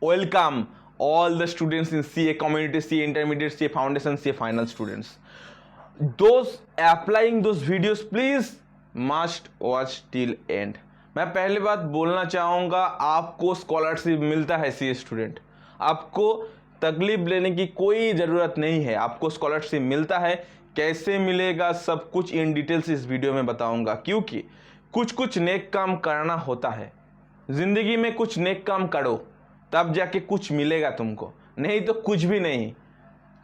Welcome all the students in CA community, CA intermediate, CA foundation, CA final students. Those applying those videos, please must watch till end. मैं पहली बात बोलना चाहूँगा, आपको scholarship मिलता है CA स्टूडेंट, आपको तकलीफ लेने की कोई ज़रूरत नहीं है, आपको स्कॉलरशिप मिलता है। कैसे मिलेगा सब कुछ इन डिटेल्स इस वीडियो में बताऊंगा, क्योंकि कुछ कुछ नेक काम करना होता है ज़िंदगी में। कुछ नेक काम करो तब जाके कुछ मिलेगा तुमको, नहीं तो कुछ भी नहीं।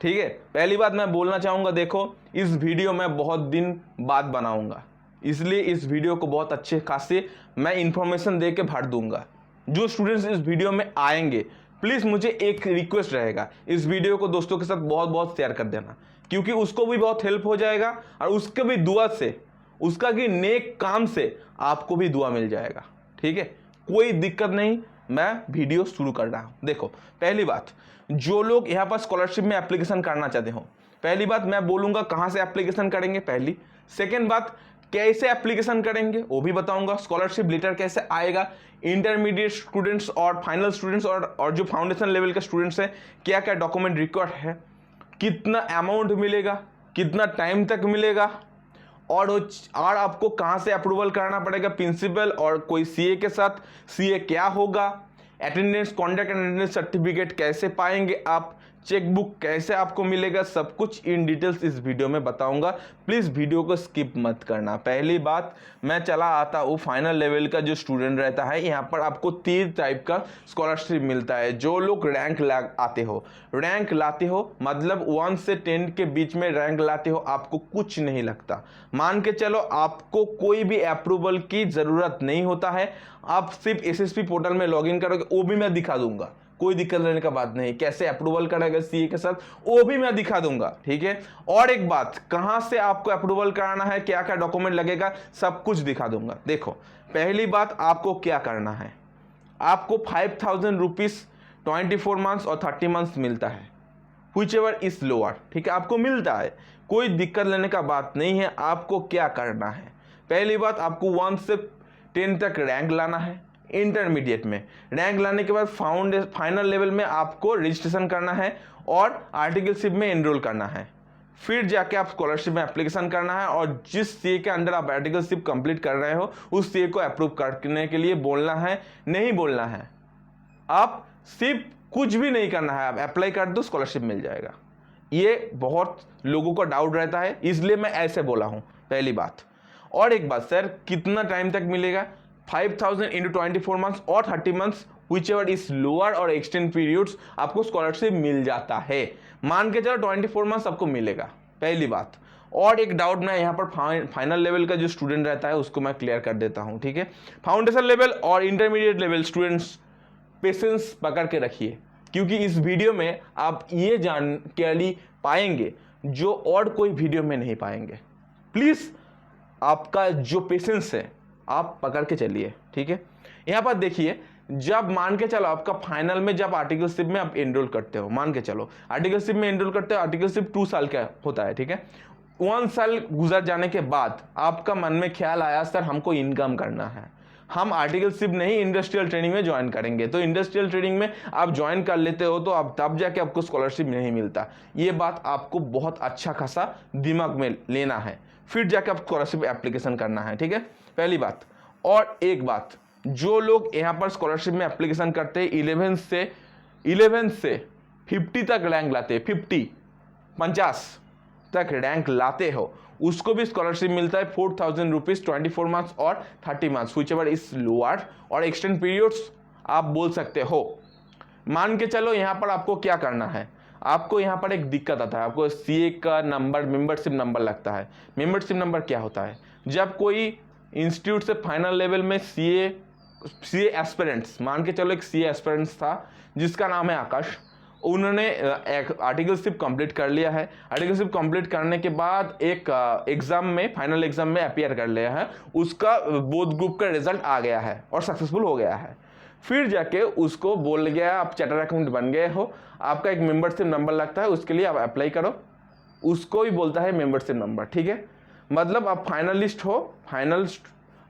ठीक है, पहली बात मैं बोलना चाहूँगा, देखो इस वीडियो मैं बहुत दिन बाद बनाऊँगा, इसलिए इस वीडियो को बहुत अच्छे खासे मैं इन्फॉर्मेशन दे के भर दूँगा। जो स्टूडेंट्स इस वीडियो में आएंगे, प्लीज़ मुझे एक रिक्वेस्ट रहेगा, इस वीडियो को दोस्तों के साथ बहुत बहुत शेयर कर देना, क्योंकि उसको भी बहुत हेल्प हो जाएगा और उसके भी दुआ से, उसका की नेक काम से आपको भी दुआ मिल जाएगा। ठीक है, कोई दिक्कत नहीं, मैं वीडियो शुरू कर रहा हूँ। देखो पहली बात, जो लोग यहाँ पर स्कॉलरशिप में एप्लीकेशन करना चाहते हो, पहली बात मैं बोलूँगा कहाँ से एप्लीकेशन करेंगे पहली। सेकेंड बात, कैसे एप्लीकेशन करेंगे वो भी बताऊंगा। स्कॉलरशिप लेटर कैसे आएगा, इंटरमीडिएट स्टूडेंट्स और फाइनल स्टूडेंट्स और जो फाउंडेशन लेवल के स्टूडेंट्स हैं, क्या क्या डॉक्यूमेंट रिक्वायर्ड है, कितना अमाउंट मिलेगा, कितना टाइम तक मिलेगा, और आपको कहाँ से अप्रूवल कराना पड़ेगा, प्रिंसिपल और कोई सीए के साथ, सीए क्या होगा, अटेंडेंस कॉन्टैक्ट अटेंडेंस सर्टिफिकेट कैसे पाएंगे आप, चेकबुक कैसे आपको मिलेगा, सब कुछ इन डिटेल्स इस वीडियो में बताऊंगा। प्लीज़ वीडियो को स्किप मत करना। पहली बात, मैं चला आता हूँ फाइनल लेवल का जो स्टूडेंट रहता है, यहाँ पर आपको 3 टाइप का स्कॉलरशिप मिलता है। जो लोग रैंक लाते हो मतलब 1 से 10 के बीच में रैंक लाते हो, आपको कुछ नहीं लगता। मान के चलो आपको कोई भी अप्रूवल की ज़रूरत नहीं होता है, आप सिर्फ एसएसपी पोर्टल में लॉगिन करोगे, वो भी मैं दिखा दूंगा, कोई दिक्कत लेने का बात नहीं। कैसे अप्रूवल करेगा सीए के साथ वो भी मैं दिखा दूंगा। ठीक है, और एक बात, कहां से आपको अप्रूवल कराना है, क्या क्या डॉक्यूमेंट लगेगा, सब कुछ दिखा दूंगा। देखो पहली बात, आपको क्या करना है, आपको 5000 रुपीज 24 मंथ्स और 30 मंथ्स मिलता है, व्हिच एवर इज लोअर। ठीक है, आपको मिलता है, कोई दिक्कत लेने का बात नहीं है। आपको क्या करना है, पहली बात, आपको 1 से 10 तक रैंक लाना है। इंटरमीडिएट में रैंक लाने के बाद फाइनल लेवल में आपको रजिस्ट्रेशन करना है और आर्टिकलशिप में एनरोल करना है। फिर जाके आप स्कॉलरशिप में एप्लीकेशन करना है, और जिस सीए के अंडर आप आर्टिकलशिप कंप्लीट कर रहे हो उस सीए को अप्रूव करने के लिए बोलना है, नहीं बोलना है, आप सिर्फ कुछ भी नहीं करना है, आप अप्लाई कर दो, स्कॉलरशिप मिल जाएगा। ये बहुत लोगों को डाउट रहता है, इसलिए मैं ऐसे बोला हूँ पहली बात। और एक बात, सर कितना टाइम तक मिलेगा, 5000 इंटू 24 मंथ्स और 30 months, which ever is lower और एक्सटेंड पीरियड्स, आपको स्कॉलरशिप मिल जाता है। मान के चलो 24 मंथ्स आपको मिलेगा, पहली बात। और एक डाउट मैं यहाँ पर फाइनल लेवल का जो स्टूडेंट रहता है उसको मैं क्लियर कर देता हूँ। ठीक है, फाउंडेशन लेवल और इंटरमीडिएट लेवल स्टूडेंट्स पेशेंस पकड़ के रखिए, क्योंकि इस वीडियो में आप ये जानकारी पाएंगे जो और कोई वीडियो में नहीं पाएंगे। प्लीज़ आपका जो पेशेंस है आप पकड़ के चलिए। ठीक है, यहाँ पर देखिए, जब मान के चलो आपका फाइनल में जब आर्टिकलशिप में आप एनरोल करते हो, मान के चलो आर्टिकलशिप में एनरोल करते हो, आर्टिकलशिप 2 साल का होता है। ठीक है, 1 साल गुजर जाने के बाद आपका मन में ख्याल आया, सर हमको इनकम करना है, हम आर्टिकलशिप नहीं इंडस्ट्रियल ट्रेनिंग में ज्वाइन करेंगे। तो इंडस्ट्रियल ट्रेनिंग में आप ज्वाइन कर लेते हो, तो अब तब जाके आपको स्कॉलरशिप नहीं मिलता। ये बात आपको बहुत अच्छा खासा दिमाग में लेना है, फिर जाके आप स्कॉलरशिप एप्लीकेशन करना है। ठीक है, पहली बात। और एक बात, जो लोग यहाँ पर स्कॉलरशिप में एप्लीकेशन करते हैं 11 से 50 तक रैंक लाते हैं, 50 तक रैंक लाते हो, उसको भी स्कॉलरशिप मिलता है 4000 रुपीज 24 मंथ्स और 30 months, which ever is lower और एक्सटेंड पीरियड्स आप बोल सकते हो। मान के चलो यहाँ पर आपको क्या करना है, आपको यहाँ पर एक दिक्कत आता है, आपको सीए का नंबर, मेंबरशिप नंबर लगता है। मेंबरशिप नंबर क्या होता है, जब कोई इंस्टीट्यूट से फाइनल लेवल में सीए एस्पिरेंट्स, मान के चलो एक सीए एस्पिरेंट्स था जिसका नाम है आकाश, उन्होंने एक आर्टिकलशिप कंप्लीट कर लिया है। आर्टिकलशिप कंप्लीट करने के बाद एक एग्जाम में, फाइनल एग्जाम में अपीयर कर लिया है, उसका बोथ ग्रुप का रिजल्ट आ गया है और सक्सेसफुल हो गया है। फिर जाके उसको बोल गया आप चार्टर अकाउंट बन गए हो, आपका एक मेंबरशिप नंबर लगता है, उसके लिए आप अप्लाई करो, उसको ही बोलता है मेंबरशिप नंबर। ठीक है, मतलब आप फाइनलिस्ट हो, फाइनल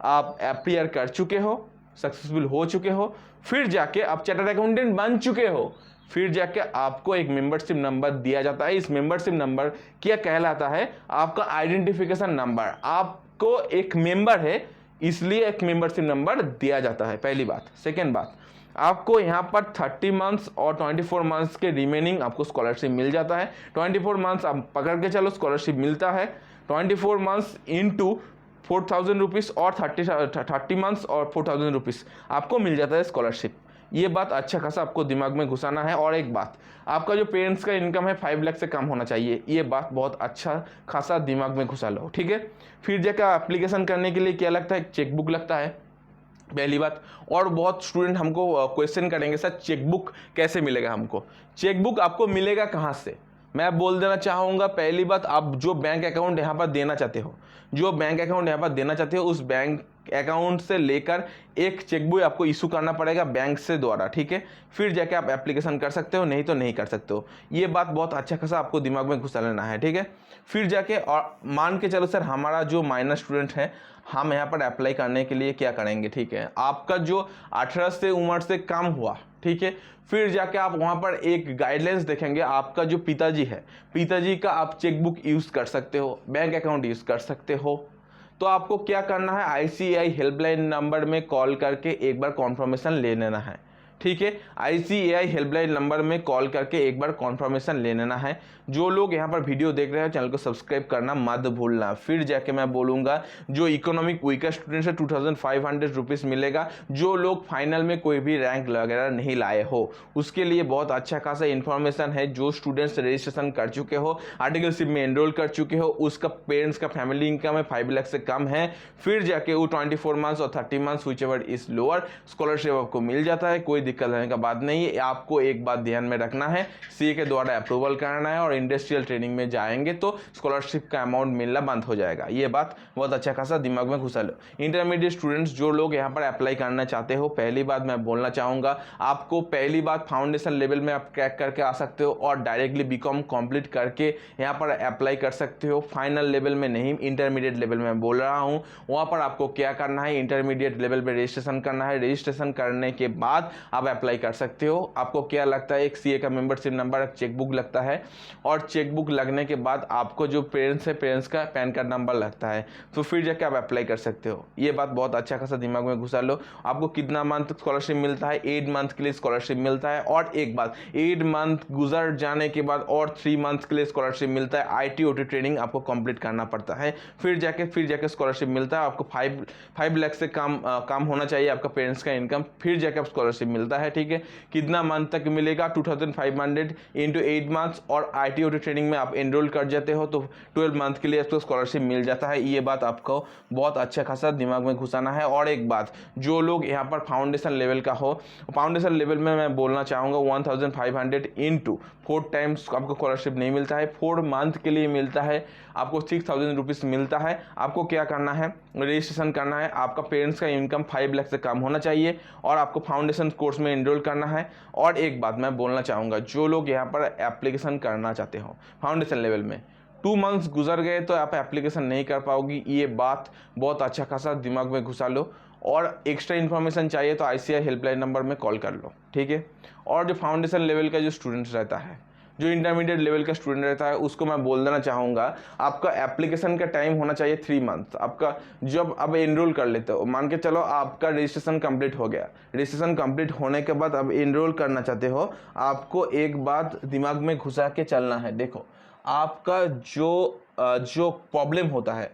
आप अपीयर कर चुके हो, सक्सेसफुल हो चुके हो, फिर जाके आप चार्टर्ड अकाउंटेंट बन चुके हो, फिर जाके आपको एक मेंबरशिप नंबर दिया जाता है। इस मेंबरशिप नंबर क्या कहलाता है? आपका आइडेंटिफिकेशन नंबर। आपको एक मेंबर है इसलिए एक मेंबरशिप नंबर दिया जाता है, पहली बात। सेकेंड बात, आपको यहाँ पर 30 मंथ्स और 24 मंथ्स के रिमेनिंग आपको स्कॉलरशिप मिल जाता है। 24 मंथ्स आप पकड़ के चलो स्कॉलरशिप मिलता है, 24 मंथ्स इंटू 4,000 रुपीज़ और 30 मंथ्स और 4,000 रुपीज़ आपको मिल जाता है स्कॉलरशिप। ये बात अच्छा खासा आपको दिमाग में घुसाना है। और एक बात, आपका जो पेरेंट्स का इनकम है 5 लाख से कम होना चाहिए, ये बात बहुत अच्छा खासा दिमाग में घुसा लो, ठीक है। फिर जाकर एप्लीकेशन करने के लिए क्या लगता है? चेकबुक लगता है, पहली बात। और बहुत स्टूडेंट हमको क्वेश्चन करेंगे, सर चेकबुक कैसे मिलेगा हमको? चेकबुक आपको मिलेगा कहाँ से? मैं बोल देना चाहूँगा, पहली बात, आप जो बैंक अकाउंट यहाँ पर देना चाहते हो, जो बैंक अकाउंट यहाँ पर देना चाहते हो, उस बैंक अकाउंट से लेकर एक चेकबुक आपको इशू करना पड़ेगा बैंक से द्वारा, ठीक है। फिर जाके आप एप्लीकेशन कर सकते हो, नहीं तो नहीं कर सकते हो। ये बात बहुत अच्छा खासा आपको दिमाग में घुसा लेना है, ठीक है। फिर जाके और मान के चलो सर हमारा जो माइनर स्टूडेंट है, हम यहाँ पर अप्लाई करने के लिए क्या करेंगे, ठीक है। आपका जो 18 से उम्र से कम हुआ, ठीक है, फिर जाके आप वहाँ पर एक गाइडलाइंस देखेंगे, आपका जो पिताजी है, पिताजी का आप चेकबुक यूज़ कर सकते हो, बैंक अकाउंट यूज़ कर सकते हो। तो आपको क्या करना है? ICAI हेल्पलाइन नंबर में कॉल करके एक बार कॉन्फर्मेशन ले लेना है, ठीक है। ICAI हेल्पलाइन नंबर में कॉल करके एक बार कॉन्फर्मेशन ले लेना है। जो लोग यहाँ पर वीडियो देख रहे हैं चैनल को सब्सक्राइब करना मत भूलना। फिर जाके मैं बोलूँगा जो इकोनॉमिक वीकर स्टूडेंट्स है 2,500 रुपीज़ मिलेगा। जो लोग फाइनल में कोई भी रैंक वगैरह नहीं लाए हो उसके लिए बहुत अच्छा खासा इन्फॉर्मेशन है। जो स्टूडेंट्स रजिस्ट्रेशन कर चुके हो, आर्टिकलशिप में एनरोल कर चुके हो, उसका पेरेंट्स का फैमिली इनकम है 5 लाख से कम है, फिर जाके वो 24 मंथ्स और 30 months which ever is lower, scholarship आपको मिल जाता है। कोई दिक्कत रहने का बात नहीं है। आपको एक बात ध्यान में रखना है, CA के द्वारा अप्रूवल कराना है और इंडस्ट्रियल ट्रेनिंग में जाएंगे तो स्कॉलरशिप का अमाउंट मिलना बंद हो जाएगा। ये बात बहुत अच्छा खासा दिमाग में घुसा लो। इंटरमीडिएट स्टूडेंट्स जो लोग यहाँ पर अप्लाई करना चाहते हो, पहली बात मैं बोलना चाहूँगा, आपको पहली बात फाउंडेशन लेवल में आप क्रैक करके आ सकते हो और डायरेक्टली BCom कंप्लीट करके यहाँ पर अप्लाई कर सकते हो। फाइनल लेवल में नहीं, इंटरमीडिएट लेवल में बोल रहा हूँ। वहाँ पर आपको क्या करना है? इंटरमीडिएट लेवल पर रजिस्ट्रेशन करना है। रजिस्ट्रेशन करने के बाद आप अप्लाई कर सकते हो। आपको क्या लगता है? एक CA का मेंबरशिप नंबर, एक चेकबुक लगता है और चेकबुक लगने के बाद आपको जो पेरेंट्स है, पेरेंट्स का पैन कार्ड नंबर लगता है, तो फिर जाके आप अप्लाई कर सकते हो। ये बात बहुत अच्छा खासा दिमाग में घुसा लो। आपको कितना मंथ स्कॉलरशिप मिलता है? 8 मंथ के लिए स्कॉलरशिप मिलता है। और एक बात, 8 मंथ गुजर जाने के बाद और 3 मंथ के लिए स्कॉलरशिप मिलता है। IT/OT ट्रेनिंग आपको कंप्लीट करना पड़ता है, फिर जाके स्कॉलरशिप मिलता है। आपको 5 लाख से कम होना चाहिए आपका पेरेंट्स का इनकम, फिर जाके आप स्कॉलरशिप मिलता है, ठीक है। कितना मंथ तक मिलेगा? 2,500 इंटू 8 मंथ्स और IT/OT ट्रेनिंग में आप एनरोल कर जाते हो तो 12 मंथ के लिए आपको स्कॉलरशिप मिल जाता है। ये बात आपको बहुत अच्छा खासा दिमाग में घुसाना है। और एक बात, जो लोग यहाँ पर फाउंडेशन लेवल का हो, फाउंडेशन लेवल में मैं बोलना चाहूँगा 1,500 इंटू 4 टाइम्स आपको स्कॉलरशिप नहीं मिलता है, 4 मंथ के लिए मिलता है। आपको 6,000 रुपीज़ मिलता है। आपको क्या करना है? रजिस्ट्रेशन करना है। आपका पेरेंट्स का इनकम 5 लाख से कम होना चाहिए और आपको फाउंडेशन कोर्स में एनरोल करना है। और एक बात मैं बोलना चाहूँगा, जो लोग यहाँ पर एप्लीकेशन करना चाहते हो फाउंडेशन लेवल में, 2 मंथ्स गुजर गए तो आप एप्लीकेशन नहीं कर पाओगी। ये बात बहुत अच्छा खासा दिमाग में घुसा लो। और एक्स्ट्रा इन्फॉर्मेशन चाहिए तो ICAI हेल्पलाइन नंबर में कॉल कर लो, ठीक है। और जो फाउंडेशन लेवल का जो स्टूडेंट्स रहता है, जो इंटरमीडिएट लेवल का स्टूडेंट रहता है, उसको मैं बोल देना चाहूँगा, आपका एप्लीकेशन का टाइम होना चाहिए 3 मंथ। आपका जब अब एनरोल कर लेते हो, मान के चलो आपका रजिस्ट्रेशन कंप्लीट हो गया, रजिस्ट्रेशन कंप्लीट होने के बाद अब एनरोल करना चाहते हो, आपको एक बात दिमाग में घुसा के चलना है। देखो, आपका जो प्रॉब्लम होता है,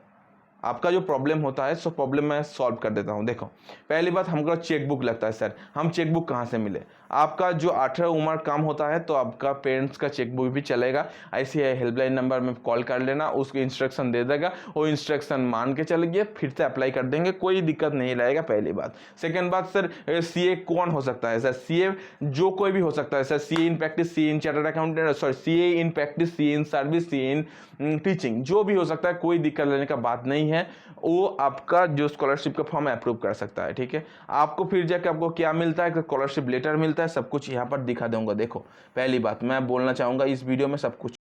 आपका जो प्रॉब्लम होता है, सो प्रॉब्लम मैं सॉल्व कर देता हूँ। देखो, पहली बात, हमको चेकबुक लगता है। सर हम चेकबुक कहाँ से मिले? आपका जो 18 उम्र कम होता है तो आपका पेरेंट्स का चेकबुक भी चलेगा। ICAI हेल्पलाइन नंबर में कॉल कर लेना, उसको इंस्ट्रक्शन दे देगा, वो इंस्ट्रक्शन मान के चल गया, फिर से अप्लाई कर देंगे, कोई दिक्कत नहीं रहेगा, पहली बात। सेकेंड बात, सर CA कौन हो सकता है? सर CA जो कोई भी हो सकता है। Sir CA in practice, CA in chartered accountant, sorry CA in practice, CA in service, CA in teaching, जो भी हो सकता है, कोई दिक्कत लेने का बात नहीं है। वो आपका जो स्कॉलरशिप का फॉर्म अप्रूव कर सकता है, ठीक है। आपको फिर जाकर आपको क्या मिलता है? स्कॉलरशिप लेटर मिलता है। सब कुछ यहाँ पर दिखा दूंगा। देखो, पहली बात मैं बोलना चाहूँगा इस वीडियो में सब कुछ,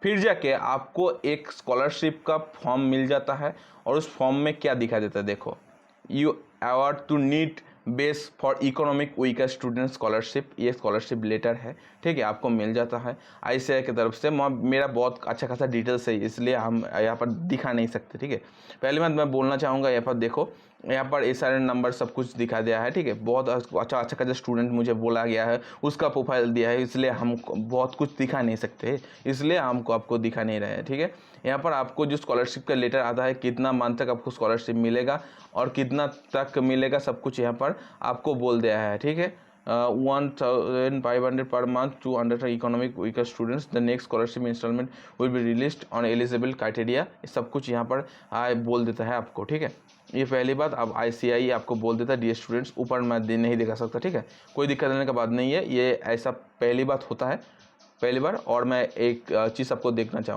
फिर जाके आपको एक स्कॉलरशिप का फॉर्म मिल जाता है और उस फॉर्म में क्या दिखा देता है? देखो, award to need base for economic weaker student scholarship, ये स्कॉलरशिप लेटर है, ठीक है, आपको मिल जाता है ICAI की तरफ से। मेरा बहुत अच्छा खासा डिटेल्स है, इसलिए हम यहाँ पर दिखा नहीं सकते, ठीक है। पहली बात मैं बोलना चाहूँगा, यहाँ पर देखो, यहाँ पर ये सारे नंबर सब कुछ दिखा दिया है, ठीक है। बहुत अच्छा अच्छा खासा स्टूडेंट मुझे बोला गया है, उसका प्रोफाइल दिया है, इसलिए हम बहुत कुछ दिखा नहीं सकते, इसलिए हमको आपको दिखा नहीं रहे हैं, ठीक है। यहाँ पर आपको जो स्कॉलरशिप का लेटर आता है, कितना मंथ तक आपको स्कॉलरशिप मिलेगा और कितना तक मिलेगा, सब कुछ यहाँ पर आपको बोल दिया है, ठीक है। 1,500 per month to under economic weaker students. The next scholarship installment will be released on eligible criteria. सब कुछ यहाँ पर बोल देता है आपको, ठीक है। ये पहली बात। अब ICAI आपको बोल देता है डियर स्टूडेंट्स, ऊपर मैं नहीं दिखा सकता, ठीक है, कोई दिक्कत लेने का बात नहीं है, ये ऐसा पहली बात होता है पहली बार। और मैं एक चीज़ आपको देखना चाहूँगा,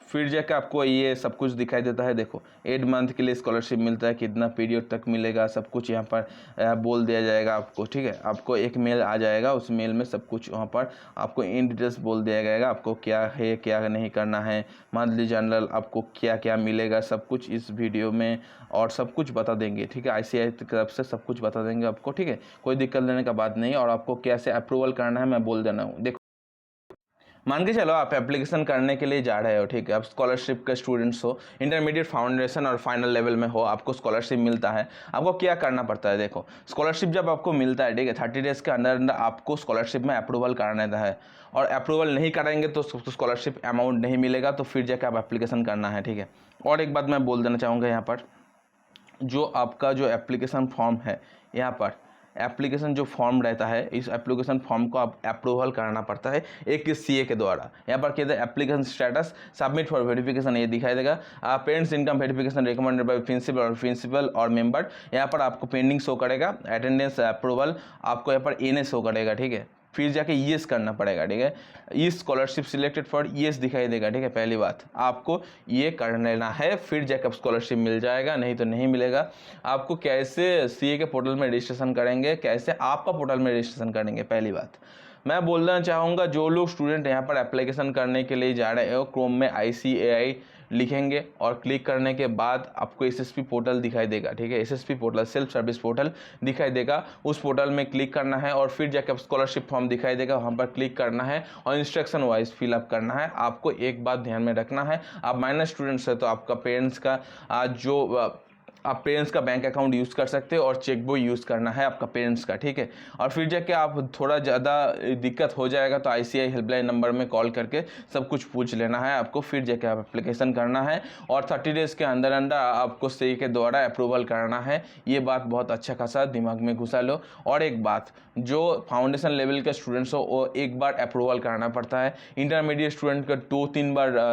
फिर जाकर आपको ये सब कुछ दिखाई देता है। देखो 8 मंथ के लिए स्कॉलरशिप मिलता है, कितना पीरियड तक मिलेगा, सब कुछ यहाँ पर बोल दिया जाएगा आपको, ठीक है। आपको एक मेल आ जाएगा, उस मेल में सब कुछ वहाँ पर आपको इन डिटेल्स बोल दिया जाएगा, आपको क्या है क्या नहीं करना है, मंथली जनरल आपको क्या क्या मिलेगा, सब कुछ इस वीडियो में और सब कुछ बता देंगे, ठीक है। ICAI की तरफ से सब कुछ बता देंगे आपको, ठीक है, कोई दिक्कत लेने का बात नहीं है। और आपको कैसे अप्रूवल करना है मैं बोल देना हूँ। देखो मान के चलो आप एप्लीकेशन करने के लिए जा रहे हो, ठीक है, आप स्कॉलरशिप के स्टूडेंट्स हो, इंटरमीडिएट, फाउंडेशन और फाइनल लेवल में हो, आपको स्कॉलरशिप मिलता है। आपको क्या करना पड़ता है, देखो स्कॉलरशिप जब आपको मिलता है, ठीक है, 30 डेज़ के अंदर अंदर आपको स्कॉलरशिप में अप्रूवल कराना है। और अप्रूवल नहीं कराएंगे तो स्कॉलरशिप अमाउंट नहीं मिलेगा, तो फिर जाकर आप एप्लीकेशन करना है, ठीक है। और एक बात मैं बोल देना चाहूँगा, यहाँ पर जो आपका जो एप्लीकेशन फॉर्म है, यहाँ पर एप्लीकेशन जो फॉर्म रहता है, इस एप्लीकेशन फॉर्म को आप अप्रूवल कराना पड़ता है एक CA के द्वारा। यहाँ पर कहते हैं application status submit for verification, ये दिखाई देगा parents income verification recommended by principal और मेंबर। यहाँ पर आपको पेंडिंग शो करेगा, अटेंडेंस अप्रूवल आपको यहाँ पर NA शो करेगा, ठीक है। फिर जाके येस करना पड़ेगा, ठीक है। ये स्कॉलरशिप सिलेक्टेड फॉर येस दिखाई देगा, ठीक है। पहली बात आपको ये कर लेना है, फिर जाकर स्कॉलरशिप मिल जाएगा, नहीं तो नहीं मिलेगा। आपको कैसे CA के पोर्टल में रजिस्ट्रेशन करेंगे, कैसे आपका पोर्टल में रजिस्ट्रेशन करेंगे, पहली बात मैं बोलना चाहूँगा, जो लोग स्टूडेंट यहाँ पर एप्लीकेशन करने के लिए जा रहे हो, क्रोम में ICAI लिखेंगे और क्लिक करने के बाद आपको SSP पोर्टल दिखाई देगा, ठीक है। SSP portal self service portal दिखाई देगा, उस पोर्टल में क्लिक करना है और फिर जाकर स्कॉलरशिप फॉर्म दिखाई देगा, वहाँ पर क्लिक करना है और इंस्ट्रक्शन वाइज फिलअप करना है। आपको एक बात ध्यान में रखना है, आप माइनर स्टूडेंट्स है तो आपका पेरेंट्स का आप पेरेंट्स का बैंक अकाउंट यूज़ कर सकते हो और चेकबुक यूज़ करना है आपका पेरेंट्स का, ठीक है। और फिर जाके आप थोड़ा ज़्यादा दिक्कत हो जाएगा तो ICAI हेल्पलाइन नंबर में कॉल करके सब कुछ पूछ लेना है आपको, फिर जाके आप एप्लीकेशन करना है और 30 डेज़ के अंदर अंदर आपको CA के द्वारा अप्रूवल कराना है। ये बात बहुत अच्छा खासा दिमाग में घुसा लो। और एक बात, जो फाउंडेशन लेवल के स्टूडेंट्स हो वो एक बार अप्रूवल कराना पड़ता है, इंटरमीडिएट स्टूडेंट का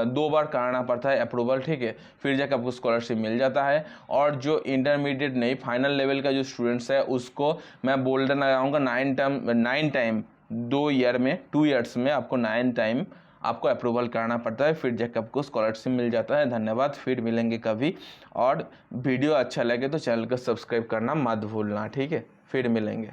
2 बार कराना पड़ता है अप्रूवल, ठीक है, फिर जाकर आपको स्कॉलरशिप मिल जाता है। और जो इंटरमीडिएट नहीं फाइनल लेवल का जो स्टूडेंट्स है उसको मैं बोल देना चाहूँगा 9 टाइम 2 ईयर्स में आपको 9 टाइम आपको अप्रूवल कराना पड़ता है, फिर जाकर आपको स्कॉलरशिप मिल जाता है। धन्यवाद, फिर मिलेंगे कभी। और वीडियो अच्छा लगे तो चैनल को सब्सक्राइब करना मत भूलना, ठीक है, फिर मिलेंगे।